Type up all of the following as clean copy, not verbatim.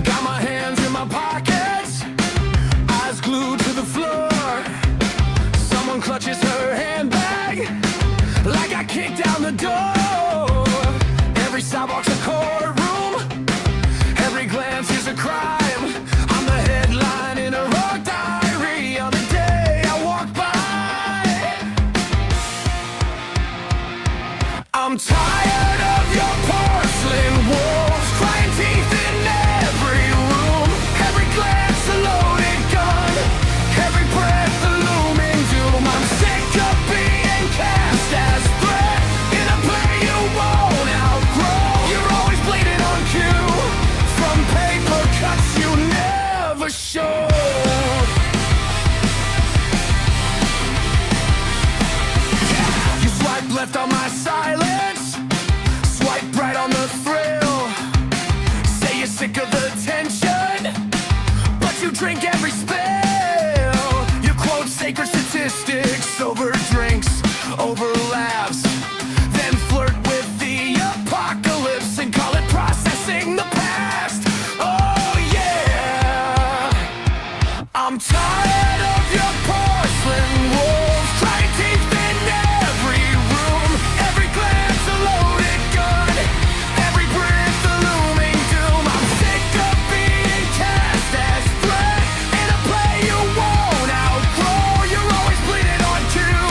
Got my hands in my pockets, eyes glued to the floor. Someone clutches her handbag like I kicked down the door. Every sidewalk's a courtroom, every glance is a crime. I'm the headline in a rock diary on the day I walk by. I'm tired of your porcelain wolves, crying teeth in every room. Every glance a loaded gun, every breath a looming doom. I'm sick of being cast as threat in a play you won't outgrow. You're always bleeding on cue from paper cuts you never showed. You swipe left on my silence, swipe right on the thrill. Say you're sick of the tension, but you drink every spill. You quote sacred statistics over drinks, over laughs, then flirt with the apocalypse and call it processing the past. Oh yeah, I'm tired of your porcelain wolf, crying teeth in every room. Every glance a loaded gun, every breath a looming doom. I'm sick of being cast as threat in a play you won't outgrow. You're always bleeding on cue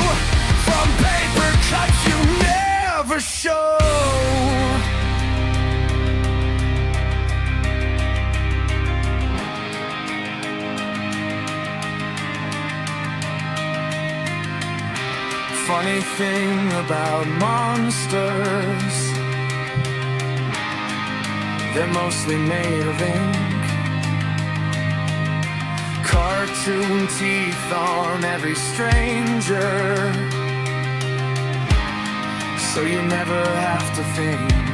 from paper cuts you never showed. Funny thing about monsters, they're mostly made of ink. Cartoon teeth on every stranger, so you never have to think.